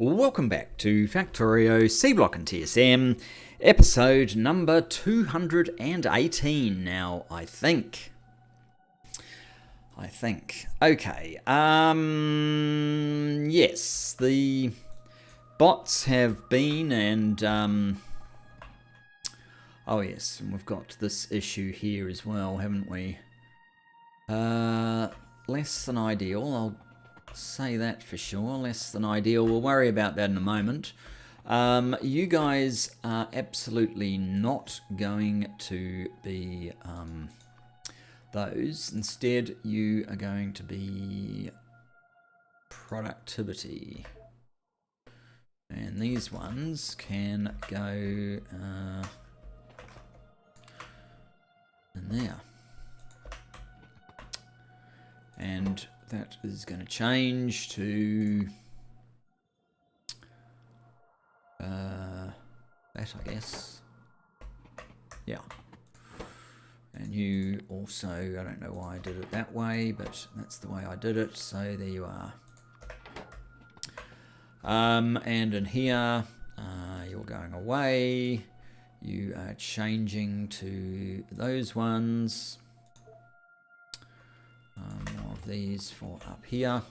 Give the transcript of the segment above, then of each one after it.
Welcome back to Factorio, Seablock and TSM, episode number 218 now, I think. Okay, yes, the bots have been and, oh yes, and we've got this issue here as well, haven't we? Less than ideal, I'll say that for sure. Less than ideal. We'll worry about that in a moment. You guys are absolutely not going to be those. Instead, you are going to be productivity. And these ones can go in there. And that is going to change to that, I guess. Yeah. And you also, I don't know why I did it that way, but that's the way I did it. So there you are. And in here, you're going away. You are changing to those ones. More of these for up here.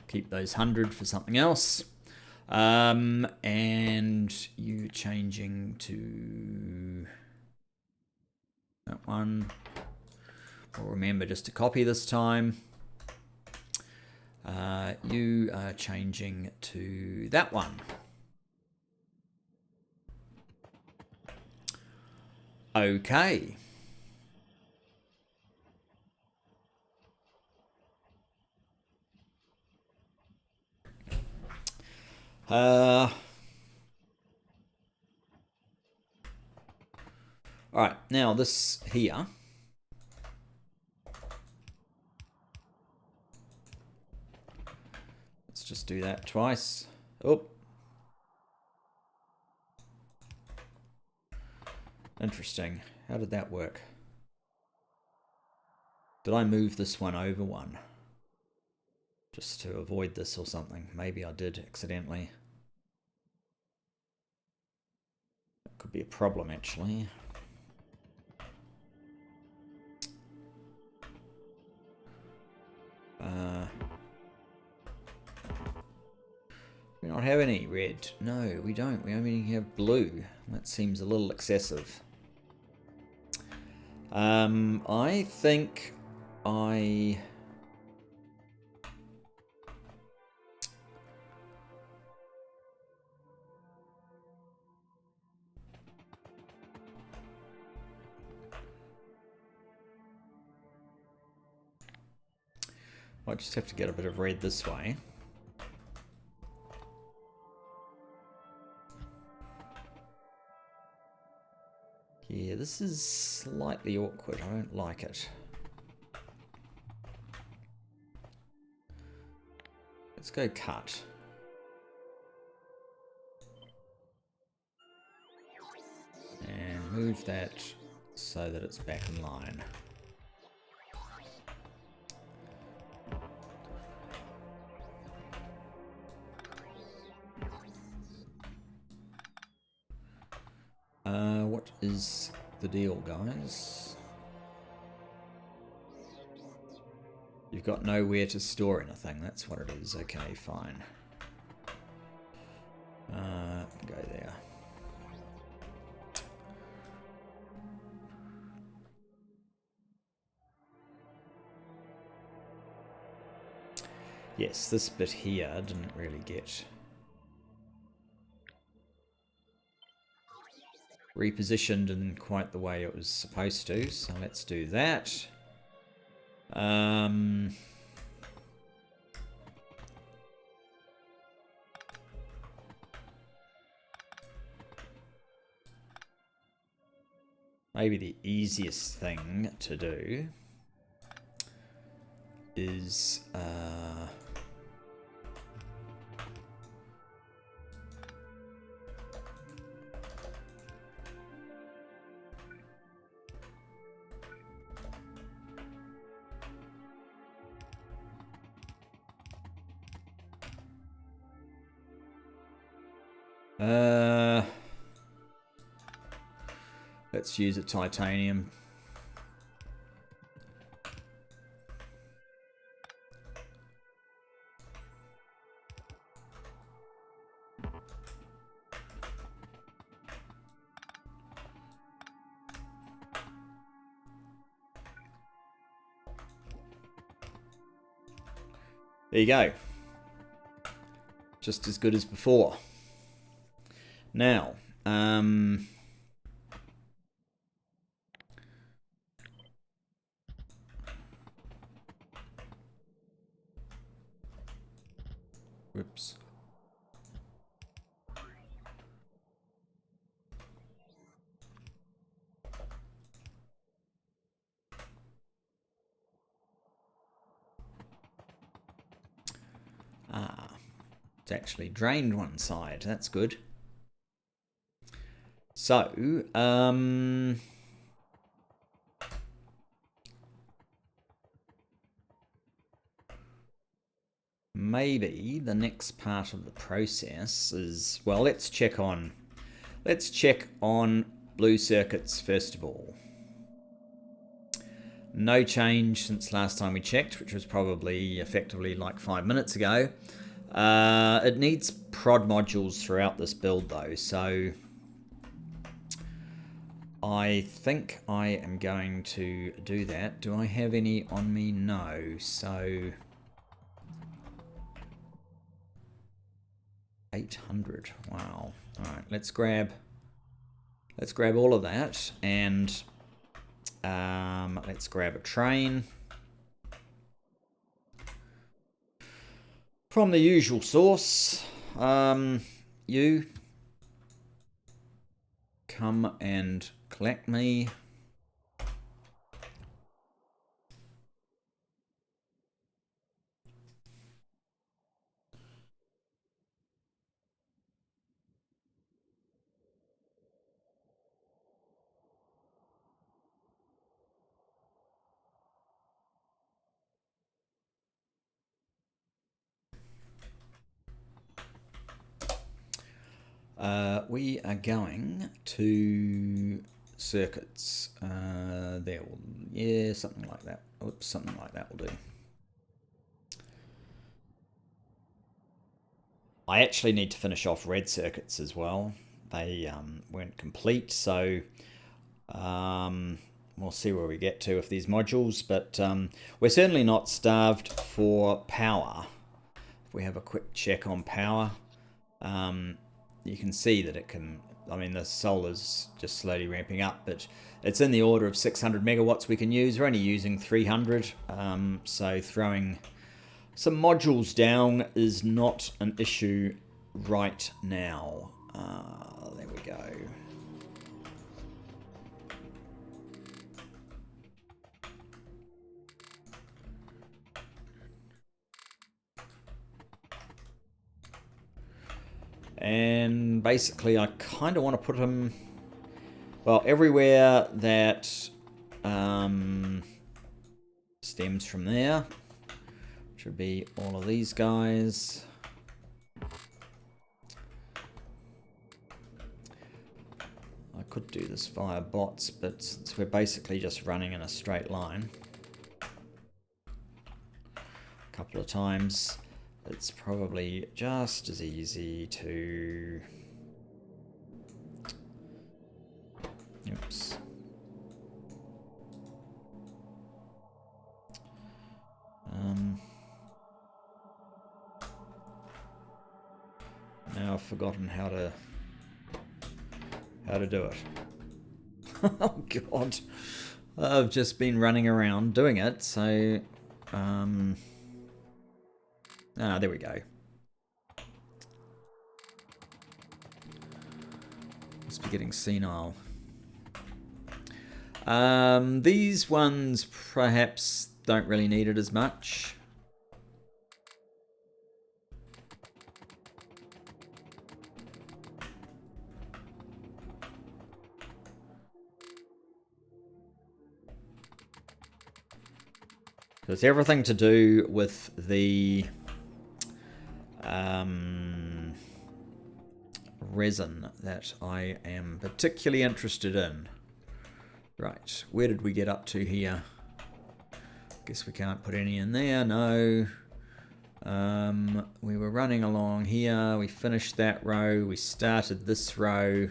Keep those 100 for something else. And you changing to that one. Well, remember just to copy this time. You are changing to that one. Okay. Alright, now this here. Let's just do that twice. Oh. Interesting. How did that work? Did I move this one over one? Just to avoid this or something. Maybe I did accidentally. That could be a problem actually. We don't have any red. No, we don't. We only have blue. That seems a little excessive. I think I... I just have to get a bit of red this way. Yeah, this is slightly awkward. I don't like it. Let's go cut. And move that so that it's back in line. What is the deal, guys? You've got nowhere to store anything. That's what it is. Okay, fine. Go there. Yes, this bit here didn't really get repositioned in quite the way it was supposed to, so let's do that. Maybe the easiest thing to do is Let's use a titanium. There you go. Just as good as before. Now, whoops. It's actually drained one side. That's good. So, maybe the next part of the process is, well, let's check on blue circuits first of all. No change since last time we checked, which was probably effectively like 5 minutes ago. It needs prod modules throughout this build though, so I think I am going to do that. Do I have any on me? No. So 800. Wow. All right, let's grab all of that, and let's grab a train from the usual source. You come and collect me. We are going to circuits. There will, yeah, something like that. Oops, something like that will do. I actually need to finish off red circuits as well. They weren't complete, so we'll see where we get to with these modules. But we're certainly not starved for power. If we have a quick check on power, you can see that it can, I mean, the solar's just slowly ramping up, but it's in the order of 600 megawatts we can use. We're only using 300, so throwing some modules down is not an issue right now. There we go. And basically I kind of want to put them, well, everywhere that stems from there, which would be all of these guys. I could do this via bots, but since we're basically just running in a straight line a couple of times, it's probably just as easy to... Oops. Now I've forgotten how to do it. Oh god. I've just been running around doing it, so there we go. Must be getting senile. These ones perhaps don't really need it as much. It's everything to do with the resin that I am particularly interested in. Right, where did we get up to here? Guess we can't put any in there, no. We were running along here, we finished that row, we started this row.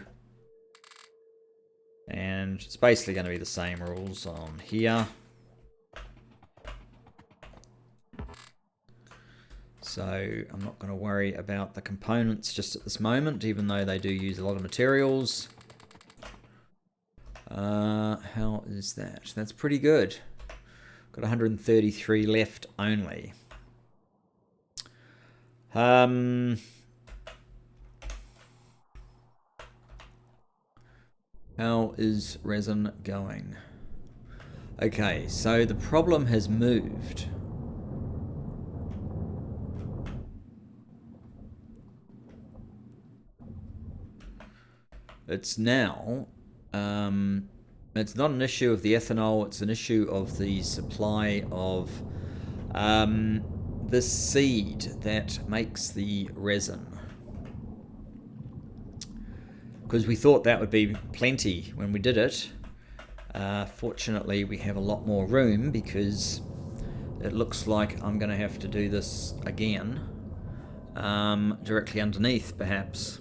And it's basically going to be the same rules on here. So I'm not going to worry about the components just at this moment, even though they do use a lot of materials. How is that? That's pretty good. Got 133 left only. How is resin going? Okay, so the problem has moved. It's now, it's not an issue of the ethanol, it's an issue of the supply of the seed that makes the resin. Because we thought that would be plenty when we did it. Fortunately, we have a lot more room because it looks like I'm going to have to do this again. Directly underneath, perhaps.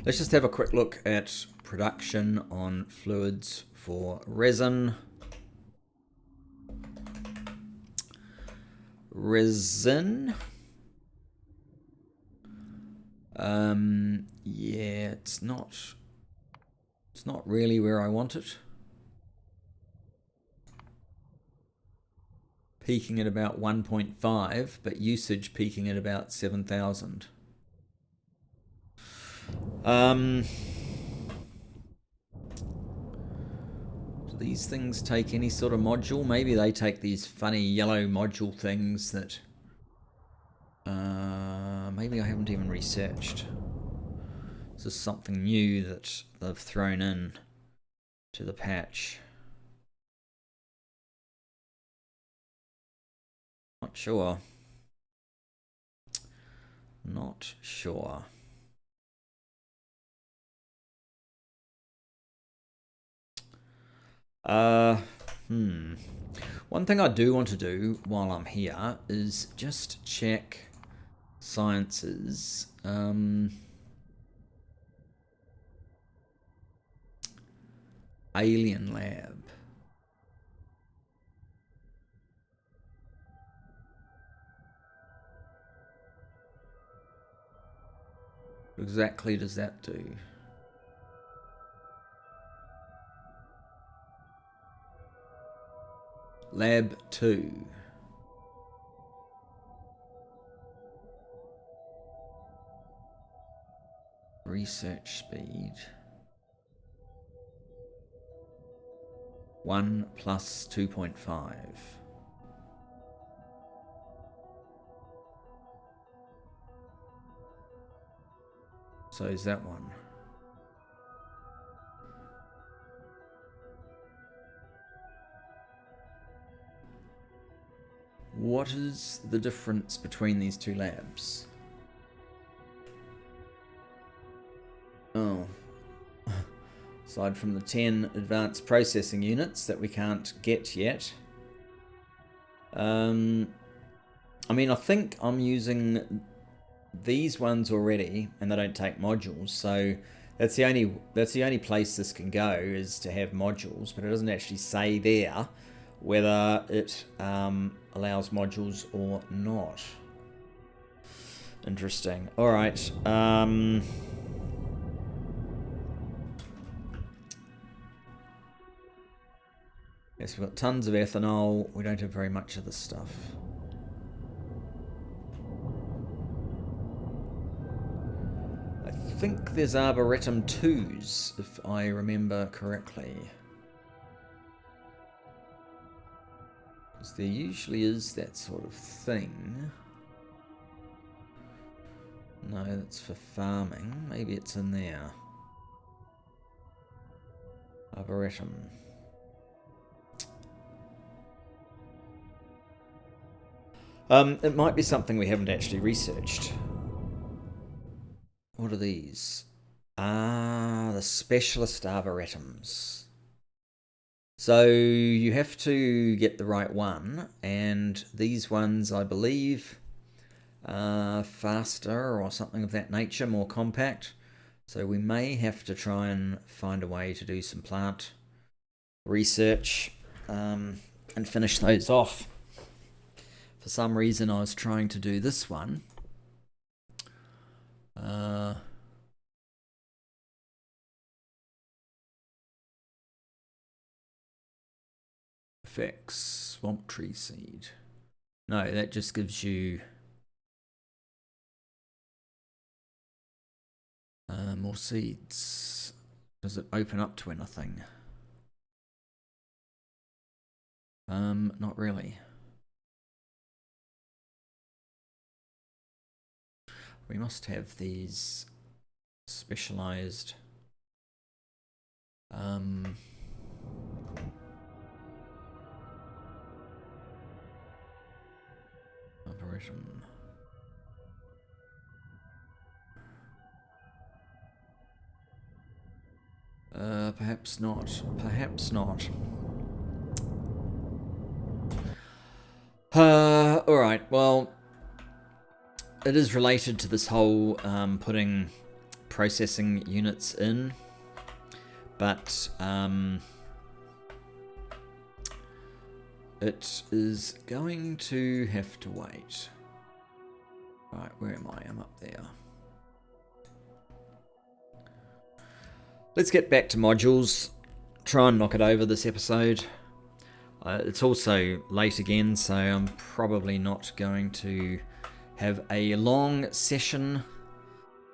Let's just have a quick look at production on fluids for resin. Yeah, it's not really where I want it. Peaking at about 1.5, but usage peaking at about 7,000. Do these things take any sort of module? Maybe they take these funny yellow module things that maybe I haven't even researched. This is something new that they've thrown in to the patch. Not sure. Not sure. One thing I do want to do while I'm here is just check sciences. Alien lab. What exactly does that do? Lab 2. Research speed. 1 plus 2.5. So is that one? What is the difference between these two labs? Oh. Aside from the 10 advanced processing units that we can't get yet. I mean, I think I'm using these ones already, and they don't take modules, so that's the only place this can go, is to have modules, but it doesn't actually say there whether it allows modules or not. Interesting. All right. Yes, we've got tons of ethanol. We don't have very much of this stuff. I think there's Arboretum 2s, if I remember correctly. Because there usually is that sort of thing. No, that's for farming. Maybe it's in there. Arboretum. It might be something we haven't actually researched. What are these? Ah, the specialist arboretums. So you have to get the right one, and these ones, I believe, are faster or something of that nature, more compact. So we may have to try and find a way to do some plant research and finish those off. For some reason, I was trying to do this one. Effects, swamp tree seed. No, that just gives you more seeds. Does it open up to anything? Not really. We must have these specialized operation. Perhaps not. Perhaps not. Alright, well, it is related to this whole putting processing units in, but it is going to have to wait. Right, where am I? I'm up there. Let's get back to modules. Try and knock it over this episode. It's also late again, so I'm probably not going to have a long session.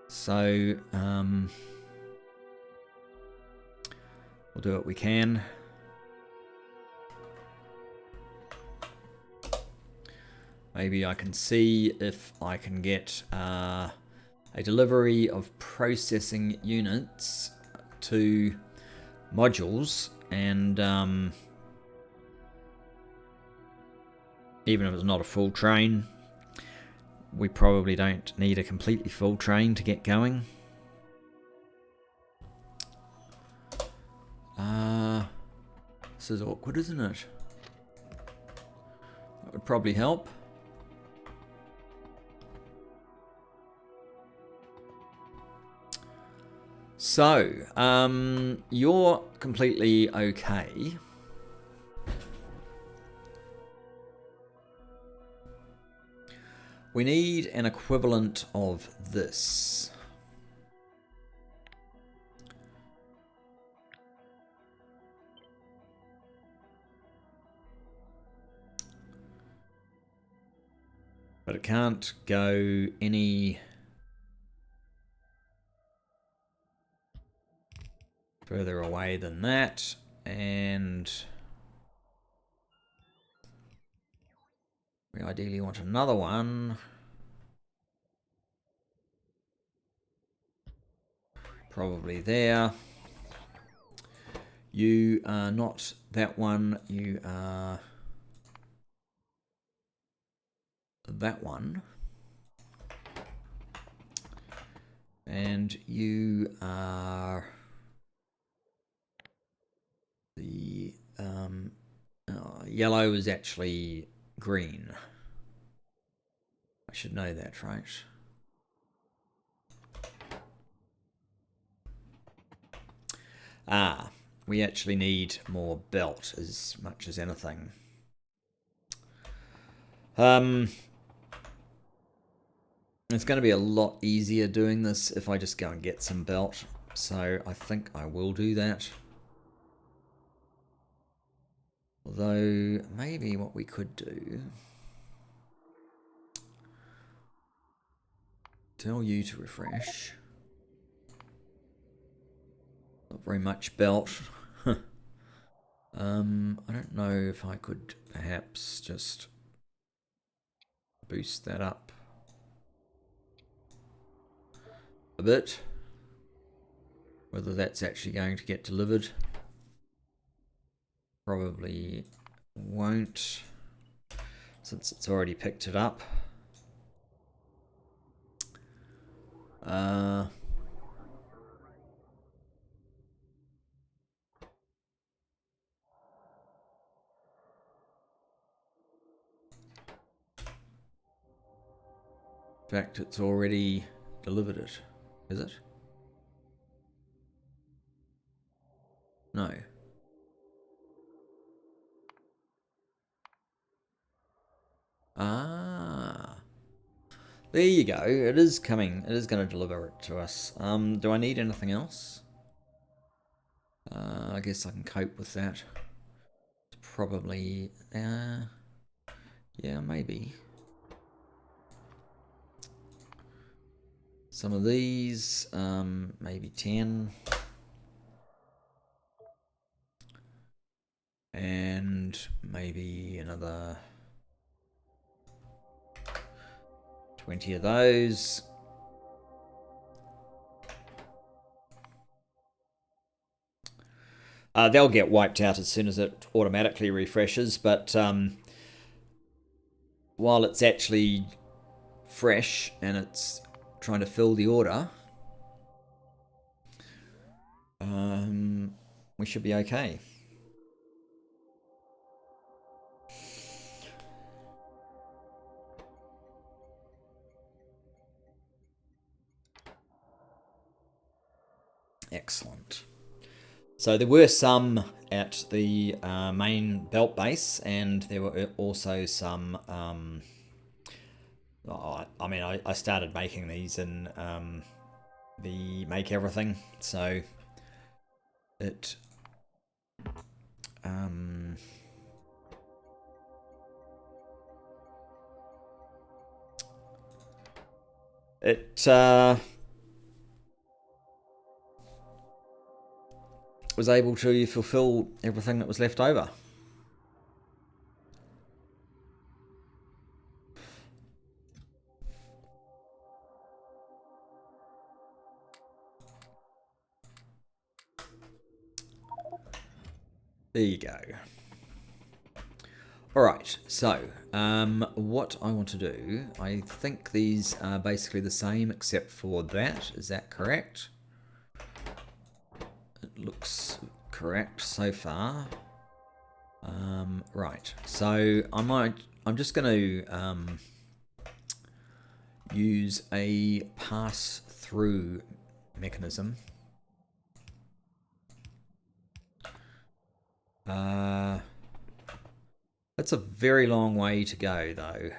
So we'll do what we can. Maybe I can see if I can get a delivery of processing units to modules, and even if it's not a full train, we probably don't need a completely full train to get going. This is awkward, isn't it? That would probably help. So, you're completely okay. We need an equivalent of this. But it can't go any further away than that, and we ideally want another one. Probably there. You are not that one, you are that one. And you are the yellow is actually green. I should know that, right? Ah, we actually need more belt as much as anything. It's going to be a lot easier doing this if I just go and get some belt. So I think I will do that. Although, maybe what we could do... Tell you to refresh. Not very much belt. I don't know if I could perhaps just boost that up a bit. Whether that's actually going to get delivered. Probably won't. since it's already picked it up. In fact, it's already delivered it. Is it? No. Ah. There you go. It is coming. It is going to deliver it to us. Do I need anything else? I guess I can cope with that. Probably. Yeah, maybe. Some of these, maybe 10. And maybe another 20 of those. They'll get wiped out as soon as it automatically refreshes, but while it's actually fresh and it's trying to fill the order, we should be okay. Excellent. So there were some at the main belt base, and there were also some. I mean, I started making these in the Make Everything, so it. It was able to fulfill everything that was left over. There you go. Alright, so what I want to do, I think these are basically the same except for that. Is that correct? It looks correct so far. Right, so I'm just going to use a pass-through mechanism. That's a very long way to go, though.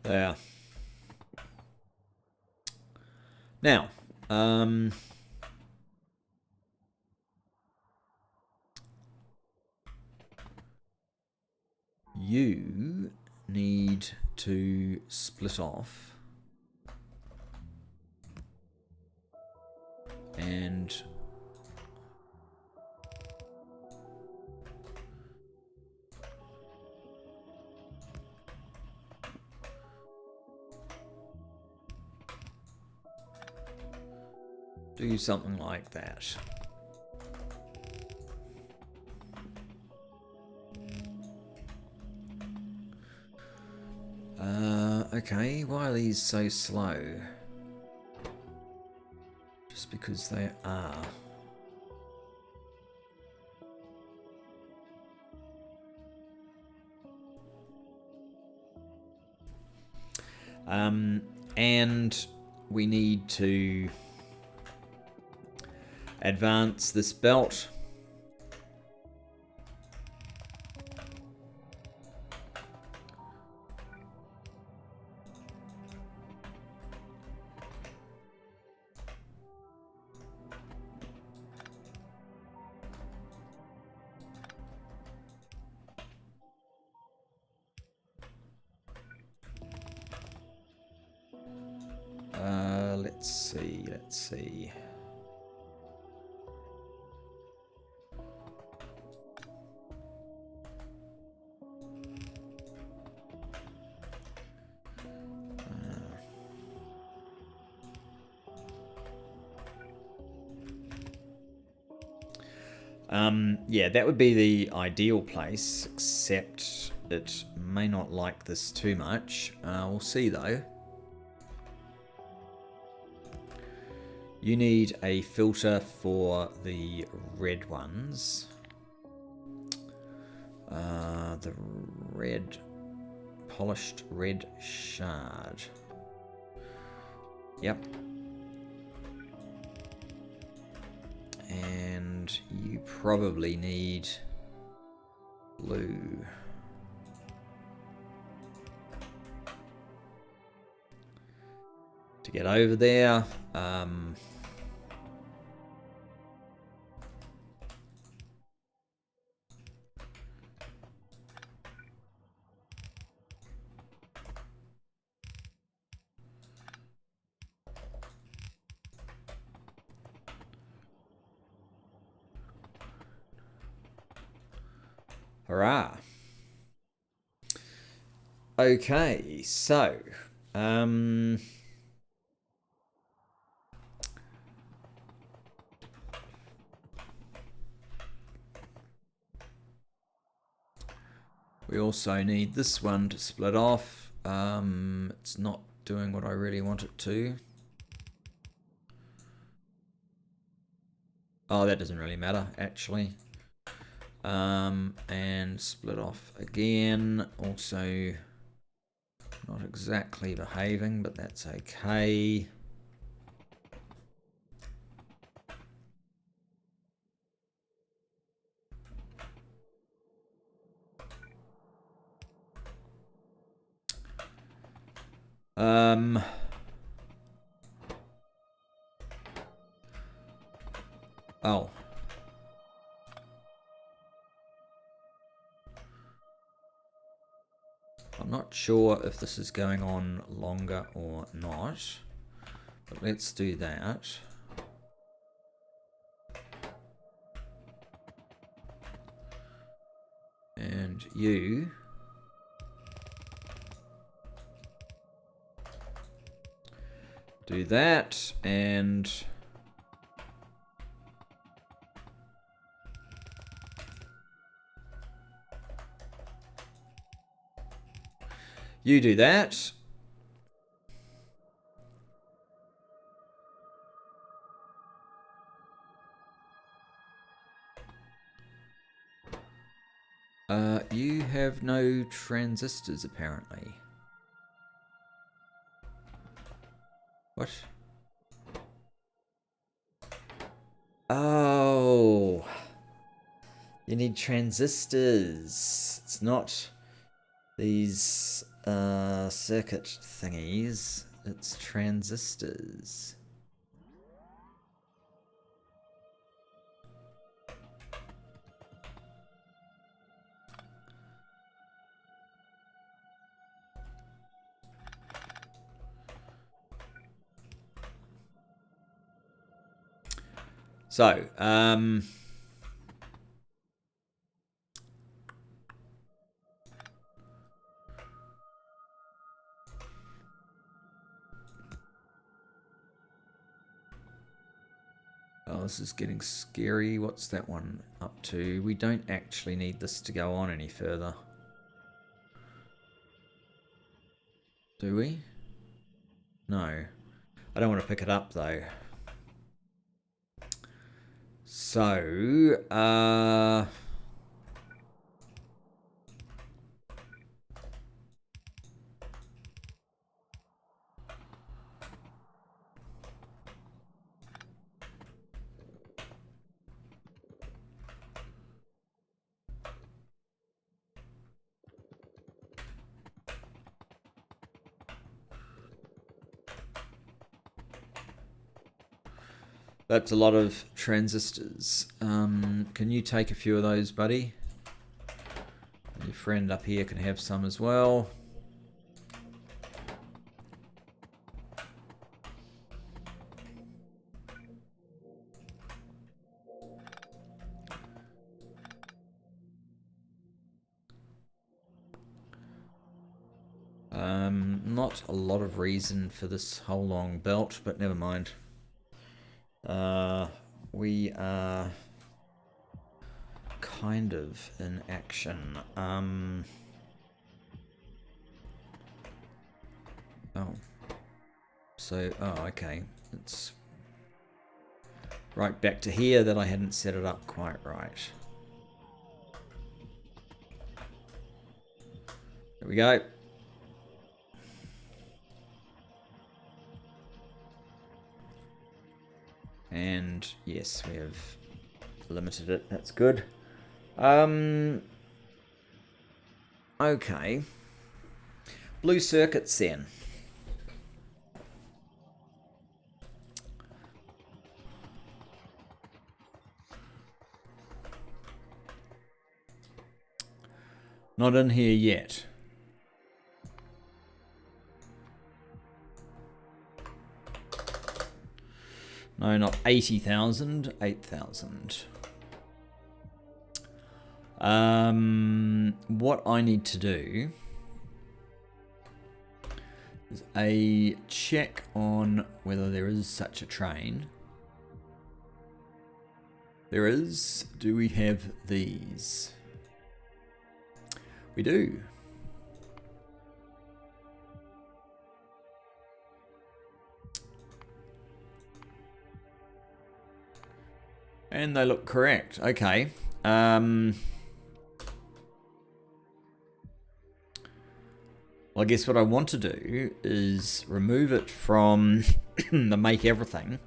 There. Now, you need to split off and do something like that. Okay, why are these so slow? Just because they are. And we need to advance this belt. Let's see. Yeah, that would be the ideal place, except it may not like this too much. We'll see though. You need a filter for the red ones. The red, polished red shard. Yep. And you probably need blue. To get over there. Hurrah. Okay, so we also need this one to split off. It's not doing what I really want it to. Oh, that doesn't really matter, actually. And split off again. Also, not exactly behaving, but that's okay. Oh. I'm not sure if this is going on longer or not, but let's do that. And you do that, and you do that. You have no transistors, apparently. What? Oh. You need transistors. It's not these circuit thingies. It's transistors. So, oh, this is getting scary. What's that one up to? We don't actually need this to go on any further. Do we? No. I don't want to pick it up, though. So, that's a lot of transistors. Can you take a few of those, buddy? Your friend up here can have some as well. Not a lot of reason for this whole long belt, but never mind. We are kind of in action. Oh. So, oh, okay. It's right back to here that I hadn't set it up quite right. There we go. And yes, we have limited it. That's good. Okay. Blue circuits then. Not in here yet. No, not 80,000, 8,000. What I need to do is a check on whether there is such a train. There is. Do we have these? We do. And they look correct. Okay. Well, I guess what I want to do is remove it from the make everything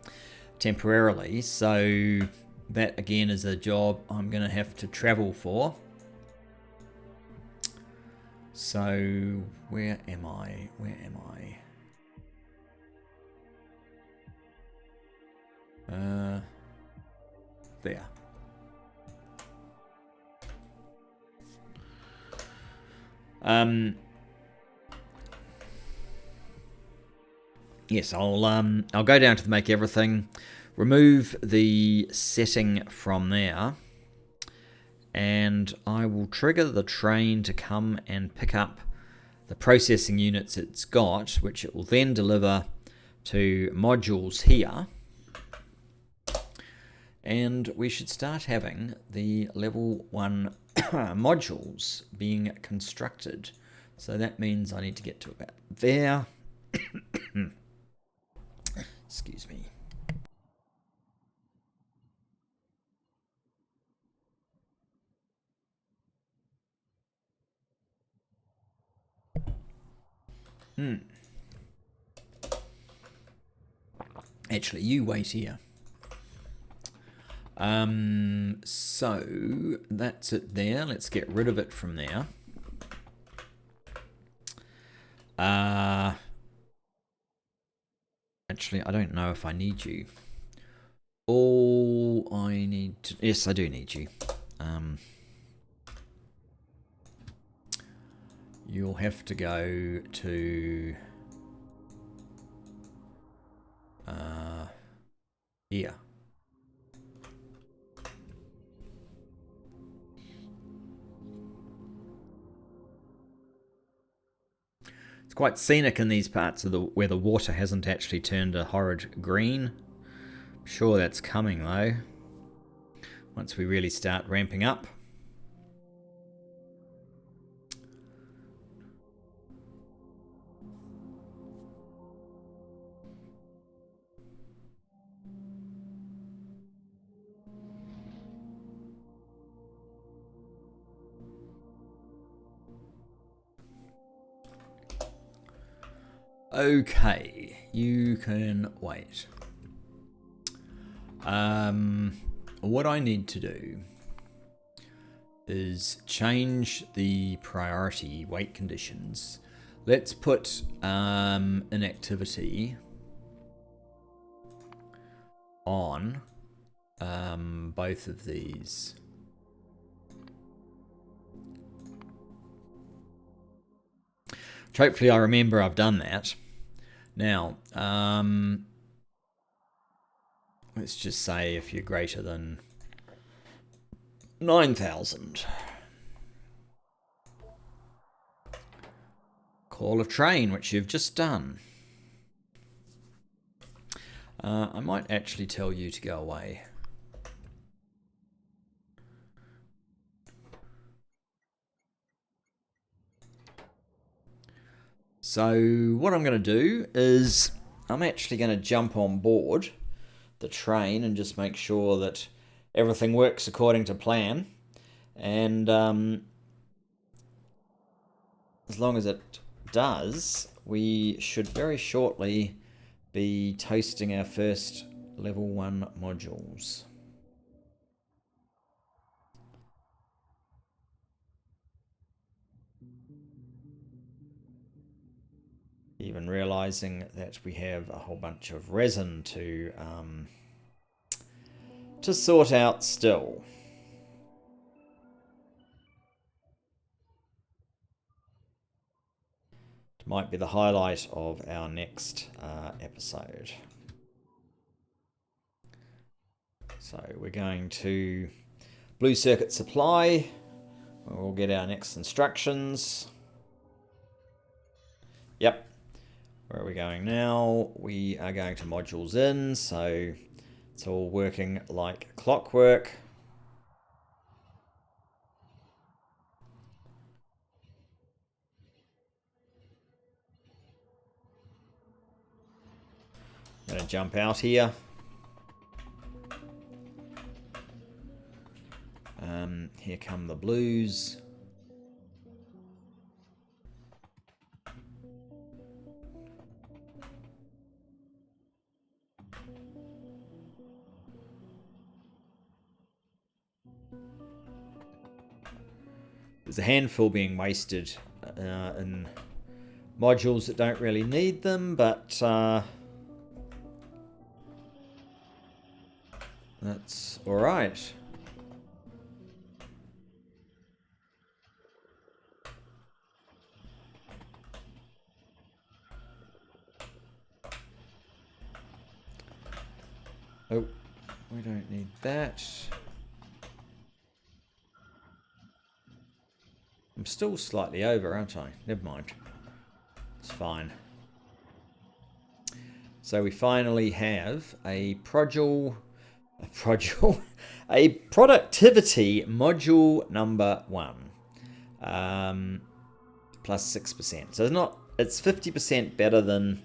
temporarily. So that again is a job I'm going to have to travel for. So where am I? Where am I? There. Yes, I'll go down to the make everything, remove the setting from there, and I will trigger the train to come and pick up the processing units it's got, which it will then deliver to modules here. And we should start having the level 1 modules being constructed. So that means I need to get to about there. Excuse me. Actually, you wait here. So that's it there. Let's get rid of it from there. Actually, I don't know if I need you. All I need to... Yes, I do need you. You'll have to go to... here. It's quite scenic in these parts of where the water hasn't actually turned a horrid green. I'm sure that's coming though, once we really start ramping up. Okay, you can wait. What I need to do is change the priority wait conditions. Let's put inactivity on both of these. Hopefully I remember I've done that. Now, let's just say if you're greater than 9,000. Call a train, which you've just done. I might actually tell you to go away. So what I'm going to do is I'm actually going to jump on board the train and just make sure that everything works according to plan. And as long as it does, we should very shortly be toasting our first level 1 modules. Even realizing that we have a whole bunch of resin to sort out still. It might be the highlight of our next episode. So we're going to blue circuit supply. We'll get our next instructions. Yep. Where are we going now? We are going to modules in, so it's all working like clockwork. I'm going to jump out here. Here come the blues. There's a handful being wasted in modules that don't really need them, but that's alright. Oh, we don't need that. I'm still slightly over, aren't I? Never mind. It's fine. So we finally have a productivity module number 1, plus 6%. So it's 50% better than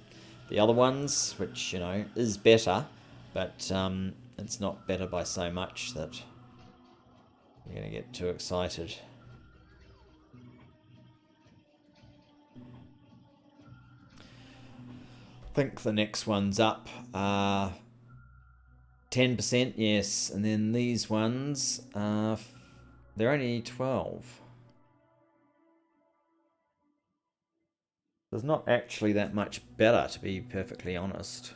the other ones, which, you know, is better, but it's not better by so much that you're going to get too excited. I think the next one's up 10%, yes, and then these ones, they're only 12. There's not actually that much better, to be perfectly honest.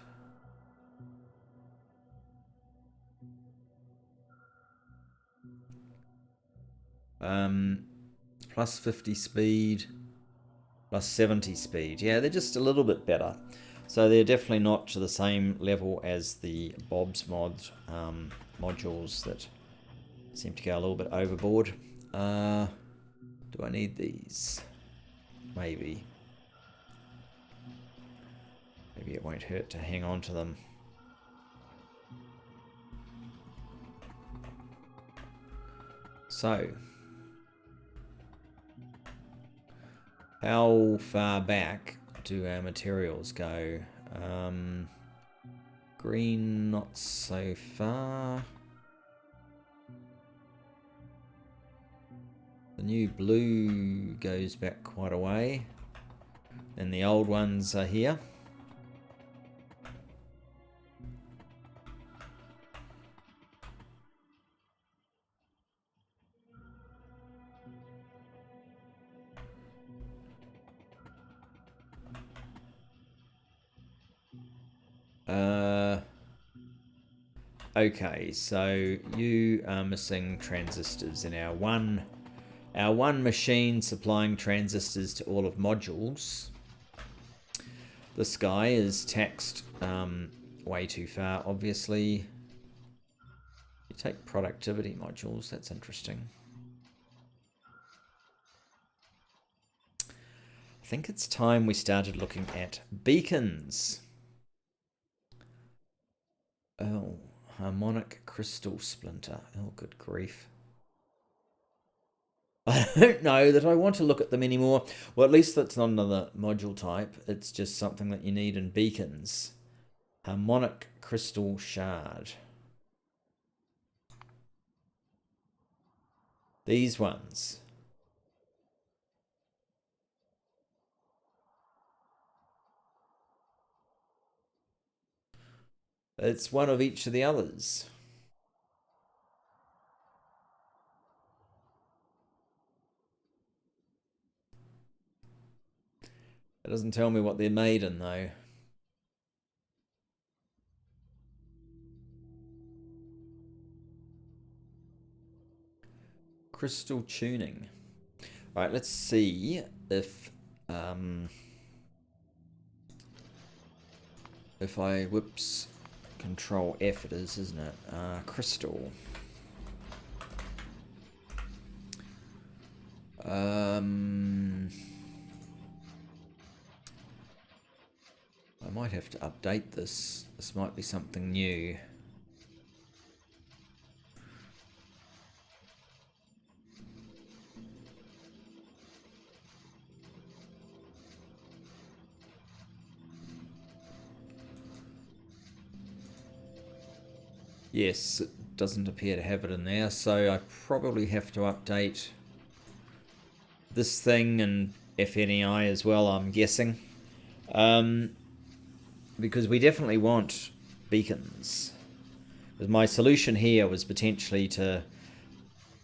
Plus 50 speed, plus 70 speed. Yeah, they're just a little bit better. So they're definitely not to the same level as the Bob's Mod modules that seem to go a little bit overboard. Do I need these? Maybe. Maybe it won't hurt to hang on to them. So, how far back do our materials go? Green, not so far. The new blue goes back quite a way. And the old ones are here. Okay, so you are missing transistors in our one machine supplying transistors to all of modules. This guy is taxed way too far, obviously. You take productivity modules, that's interesting. I think it's time we started looking at beacons. Oh, harmonic crystal splinter. Oh, good grief. I don't know that I want to look at them anymore. Well, at least that's not another module type. It's just something that you need in beacons. Harmonic crystal shard. These ones. It's one of each of the others. It doesn't tell me what they're made in, though. Crystal tuning. All right, let's see if I, whoops, Control F it is, isn't it? Crystal. I might have to update this. This might be something new. Yes, it doesn't appear to have it in there, so I probably have to update this thing and FNEI as well, I'm guessing. Because we definitely want beacons. Because my solution here was potentially to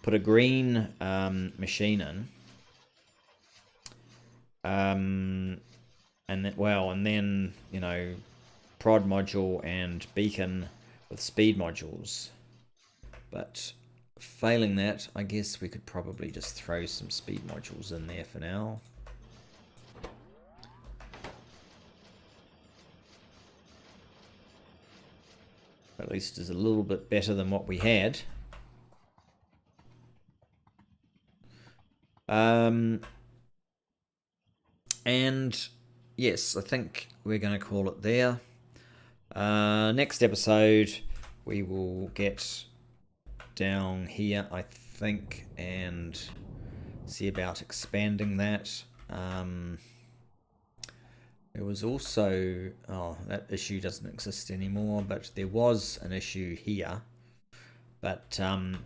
put a green machine in. And then, you know, prod module and beacon with speed modules. But failing that, I guess we could probably just throw some speed modules in there for now. At least it's a little bit better than what we had. And yes, I think we're going to call it there. Next episode, we will get down here, I think, and see about expanding that. There was also, that issue doesn't exist anymore, but there was an issue here. But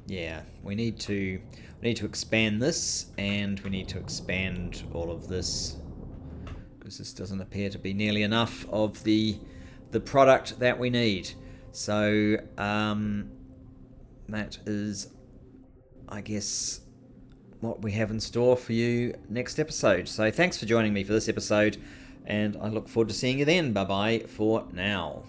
yeah, we need to expand this, and we need to expand all of this, because this doesn't appear to be nearly enough of the product that we need. So that is, I guess, what we have in store for you next episode. So thanks for joining me for this episode, and I look forward to seeing you then. Bye bye for now.